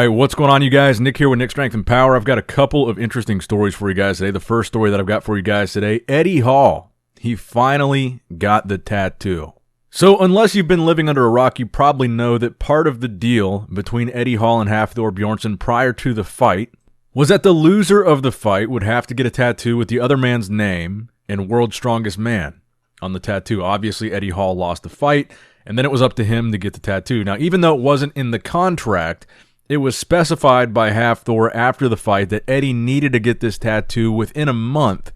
right, what's going on, you guys? Nick here with Nick Strength and Power. I've got a couple of interesting stories for you guys today. The first story that I've got for you guys today, Eddie Hall. He finally got the tattoo. So unless you've been living under a rock, you probably know that part of the deal between Eddie Hall and Hafthor Bjornsson prior to the fight was that the loser of the fight would have to get a tattoo with the other man's name and World's Strongest Man on the tattoo. Obviously, Eddie Hall lost the fight, and then it was up to him to get the tattoo. Now, even though it wasn't in the contract, it was specified by Hafthor after the fight that Eddie needed to get this tattoo within a month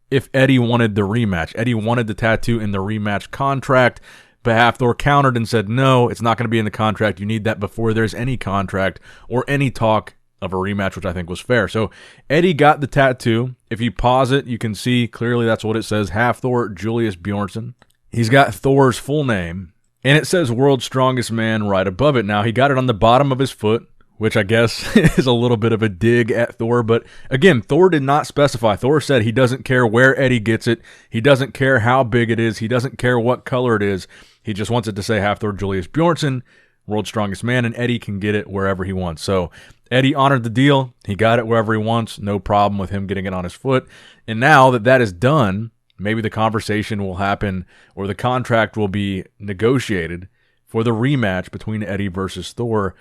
if Eddie wanted the rematch. Eddie wanted the tattoo in the rematch contract, but Hafthor countered and said, no, it's not going to be in the contract. You need that before there's any contract or any talk of a rematch, which I think was fair. So Eddie got the tattoo. If you pause it, you can see clearly that's what it says, Hafthor Julius Bjornsson. He's got Thor's full name, and it says World's Strongest Man right above it. Now, he got it on the bottom of his foot, which I guess is a little bit of a dig at Thor. But again, Thor did not specify. Thor said he doesn't care where Eddie gets it. He doesn't care how big it is. He doesn't care what color it is. He just wants it to say Hafthor Julius Bjornsson, World's Strongest Man, and Eddie can get it wherever he wants. So Eddie honored the deal. He got it wherever he wants. No problem with him getting it on his foot. And now that that is done, maybe the conversation will happen or the contract will be negotiated for the rematch between Eddie versus Thor,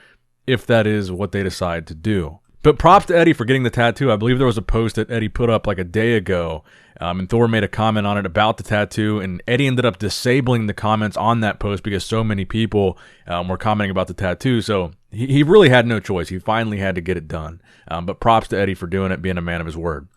if that is what they decide to do. But props to Eddie for getting the tattoo. I believe there was a post that Eddie put up like a day ago, and Thor made a comment on it about the tattoo, and Eddie ended up disabling the comments on that post because so many people were commenting about the tattoo. So he really had no choice. He finally had to get it done. But props to Eddie for doing it, being a man of his word.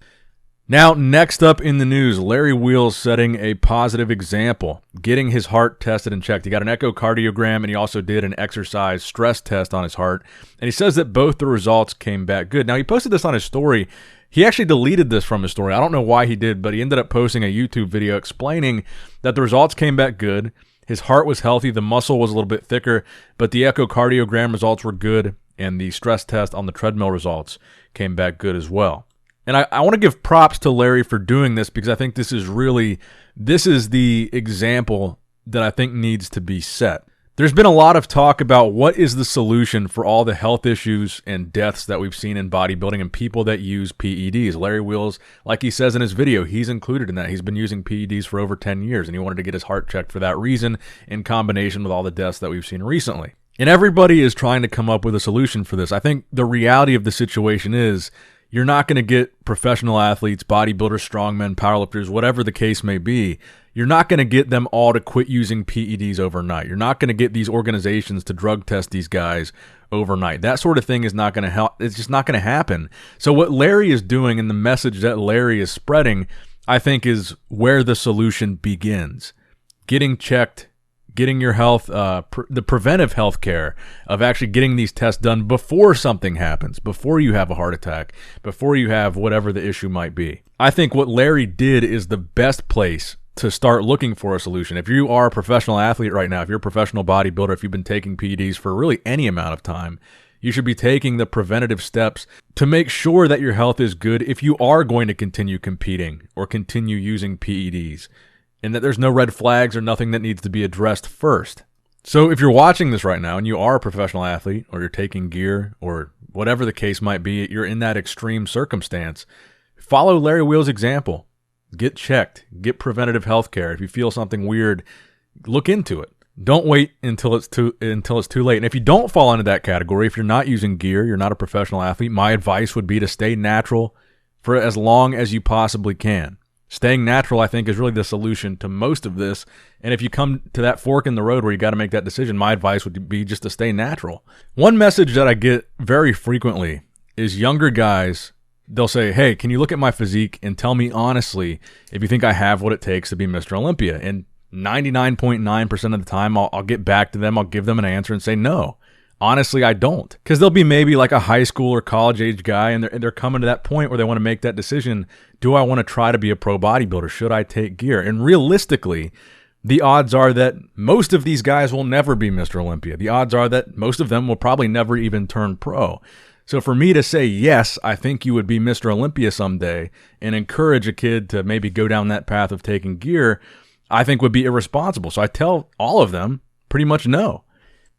Now, next up in the news, Larry Wheels setting a positive example, getting his heart tested and checked. He got an echocardiogram, and he also did an exercise stress test on his heart. And he says that both the results came back good. Now, he posted this on his story. He actually deleted this from his story. I don't know why he did, but he ended up posting a YouTube video explaining that the results came back good. His heart was healthy. The muscle was a little bit thicker, but the echocardiogram results were good, and the stress test on the treadmill results came back good as well. And I want to give props to Larry for doing this because I think this is the example that I think needs to be set. There's been a lot of talk about what is the solution for all the health issues and deaths that we've seen in bodybuilding and people that use PEDs. Larry Wheels, like he says in his video, he's included in that. He's been using PEDs for over 10 years, and he wanted to get his heart checked for that reason in combination with all the deaths that we've seen recently. And everybody is trying to come up with a solution for this. I think the reality of the situation is you're not going to get professional athletes, bodybuilders, strongmen, powerlifters, whatever the case may be. You're not going to get them all to quit using PEDs overnight. You're not going to get these organizations to drug test these guys overnight. That sort of thing is not going to help. It's just not going to happen. So what Larry is doing and the message that Larry is spreading, I think, is where the solution begins. Getting checked, getting your health, the preventive health care of actually getting these tests done before something happens, before you have a heart attack, before you have whatever the issue might be. I think what Larry did is the best place to start looking for a solution. If you are a professional athlete right now, if you're a professional bodybuilder, if you've been taking PEDs for really any amount of time, you should be taking the preventative steps to make sure that your health is good if you are going to continue competing or continue using PEDs, and that there's no red flags or nothing that needs to be addressed first. So if you're watching this right now and you are a professional athlete or you're taking gear or whatever the case might be, you're in that extreme circumstance, follow Larry Wheels' example. Get checked. Get preventative health care. If you feel something weird, look into it. Don't wait until it's too late. And if you don't fall into that category, if you're not using gear, you're not a professional athlete, my advice would be to stay natural for as long as you possibly can. Staying natural, I think, is really the solution to most of this. And if you come to that fork in the road where you got to make that decision, my advice would be just to stay natural. One message that I get very frequently is younger guys, they'll say, hey, can you look at my physique and tell me honestly if you think I have what it takes to be Mr. Olympia? And 99.9% of the time, I'll get back to them. I'll give them an answer and say, no, honestly, I don't. Because they'll be maybe like a high school or college age guy, and they're coming to that point where they want to make that decision. Do I want to try to be a pro bodybuilder? Should I take gear? And realistically, the odds are that most of these guys will never be Mr. Olympia. The odds are that most of them will probably never even turn pro. So for me to say, yes, I think you would be Mr. Olympia someday and encourage a kid to maybe go down that path of taking gear, I think would be irresponsible. So I tell all of them pretty much no.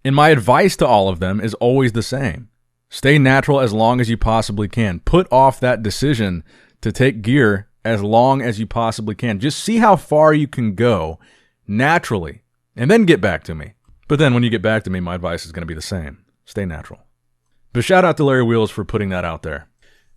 And my advice to all of them is always the same. Stay natural as long as you possibly can. Put off that decision to take gear as long as you possibly can. Just see how far you can go naturally, and then get back to me. But then when you get back to me, my advice is going to be the same. Stay natural. But shout out to Larry Wheels for putting that out there.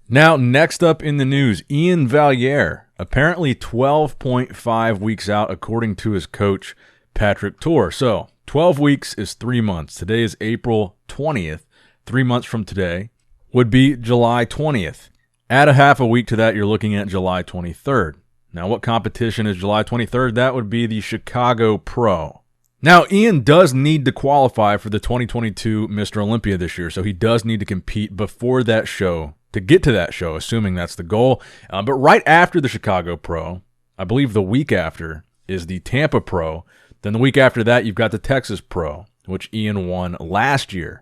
Now, next up in the news, Iain Valliere, apparently 12.5 weeks out, according to his coach, Patrick Tuor. So, 12 weeks is 3 months. Today is April 20th. 3 months from today would be July 20th. Add a half a week to that, you're looking at July 23rd. Now, what competition is July 23rd? That would be the Chicago Pro. Now, Iain does need to qualify for the 2022 Mr. Olympia this year, so he does need to compete before that show to get to that show, assuming that's the goal. But right after the Chicago Pro, I believe the week after, is the Tampa Pro. Then the week after that, you've got the Texas Pro, which Iain won last year.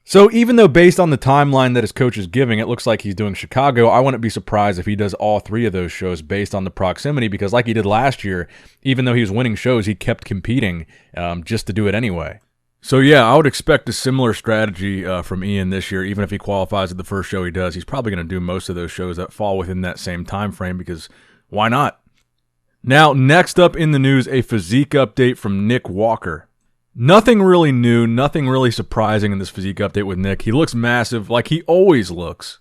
So even though based on the timeline that his coach is giving, it looks like he's doing Chicago, I wouldn't be surprised if he does all three of those shows based on the proximity, because like he did last year, even though he was winning shows, he kept competing just to do it anyway. So yeah, I would expect a similar strategy from Iain this year. Even if he qualifies at the first show he does, he's probably going to do most of those shows that fall within that same time frame, because why not? Now, next up in the news, a physique update from Nick Walker. Nothing really new, nothing really surprising in this physique update with Nick. He looks massive, like he always looks.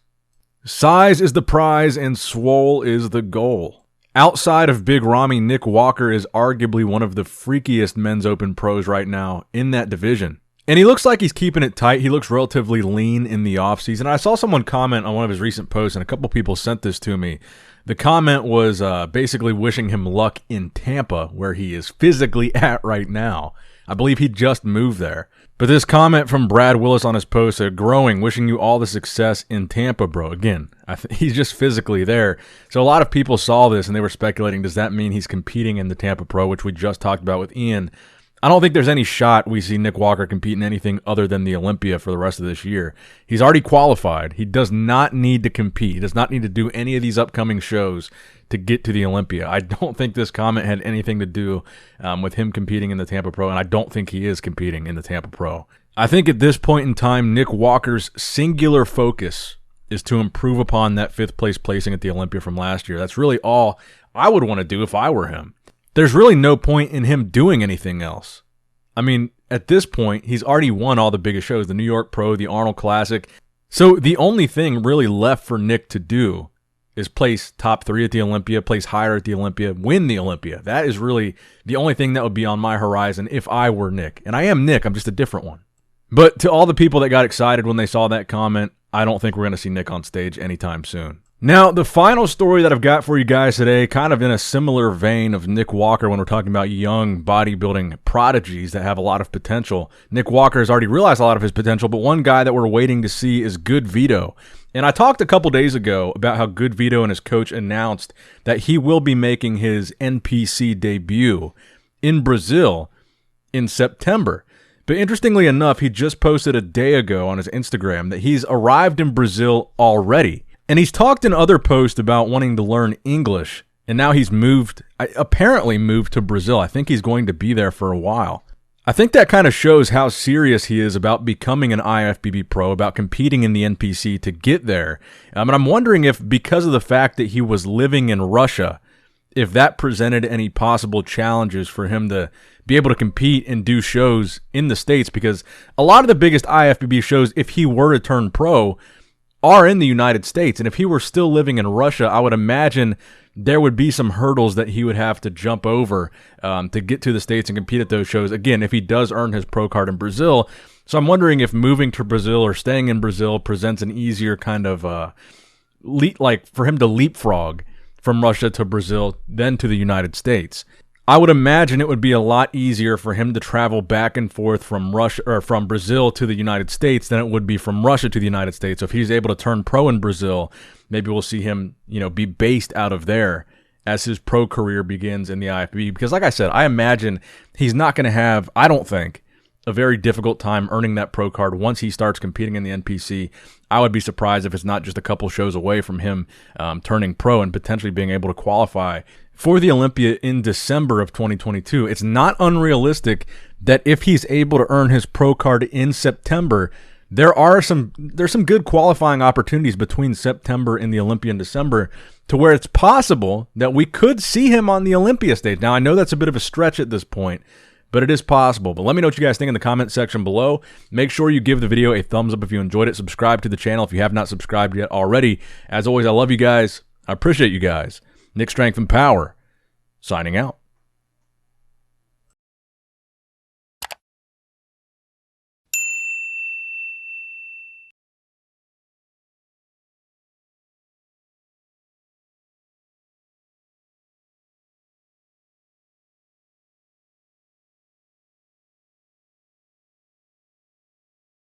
Size is the prize and swole is the goal. Outside of Big Ramy, Nick Walker is arguably one of the freakiest men's open pros right now in that division. And he looks like he's keeping it tight. He looks relatively lean in the offseason. I saw someone comment on one of his recent posts, and a couple people sent this to me. The comment was basically wishing him luck in Tampa, where he is physically at right now. I believe he just moved there. But this comment from Brad Willis on his post said, "Growing, wishing you all the success in Tampa, bro." Again, he's just physically there. So a lot of people saw this and they were speculating, does that mean he's competing in the Tampa Pro, which we just talked about with Iain? I don't think there's any shot we see Nick Walker compete in anything other than the Olympia for the rest of this year. He's already qualified. He does not need to compete. He does not need to do any of these upcoming shows to get to the Olympia. I don't think this comment had anything to do with him competing in the Tampa Pro, and I don't think he is competing in the Tampa Pro. I think at this point in time, Nick Walker's singular focus is to improve upon that fifth place placing at the Olympia from last year. That's really all I would want to do if I were him. There's really no point in him doing anything else. I mean, at this point, he's already won all the biggest shows, the New York Pro, the Arnold Classic. So the only thing really left for Nick to do is place top 3 at the Olympia, place higher at the Olympia, win the Olympia. That is really the only thing that would be on my horizon if I were Nick. And I am Nick, I'm just a different one. But to all the people that got excited when they saw that comment, I don't think we're going to see Nick on stage anytime soon. Now, the final story that I've got for you guys today, kind of in a similar vein of Nick Walker when we're talking about young bodybuilding prodigies that have a lot of potential. Nick Walker has already realized a lot of his potential, but one guy that we're waiting to see is GoodVito. And I talked a couple days ago about how GoodVito and his coach announced that he will be making his NPC debut in Brazil in September. But interestingly enough, he just posted a day ago on his Instagram that he's arrived in Brazil already. And he's talked in other posts about wanting to learn English, and now he's apparently moved to Brazil. I think he's going to be there for a while. I think that kind of shows how serious he is about becoming an IFBB pro, about competing in the NPC to get there. And I'm wondering if, because of the fact that he was living in Russia, if that presented any possible challenges for him to be able to compete and do shows in the States, because a lot of the biggest IFBB shows, if he were to turn pro, are in the United States. And if he were still living in Russia, I would imagine there would be some hurdles that he would have to jump over to get to the States and compete at those shows. Again, if he does earn his pro card in Brazil. So I'm wondering if moving to Brazil or staying in Brazil presents an easier kind of, for him to leapfrog from Russia to Brazil than to the United States. I would imagine it would be a lot easier for him to travel back and forth from Russia or from Brazil to the United States than it would be from Russia to the United States. So if he's able to turn pro in Brazil, maybe we'll see him, be based out of there as his pro career begins in the IFBB. Because like I said, I imagine he's not going to have, I don't think, a very difficult time earning that pro card once he starts competing in the NPC. I would be surprised if it's not just a couple shows away from him turning pro and potentially being able to qualify for the Olympia in December of 2022. It's not unrealistic that if he's able to earn his pro card in September, there's some good qualifying opportunities between September and the Olympia in December to where it's possible that we could see him on the Olympia stage. Now, I know that's a bit of a stretch at this point, but it is possible. But let me know what you guys think in the comment section below. Make sure you give the video a thumbs up if you enjoyed it. Subscribe to the channel if you have not subscribed yet already. As always, I love you guys. I appreciate you guys. Nick Strength and Power, signing out.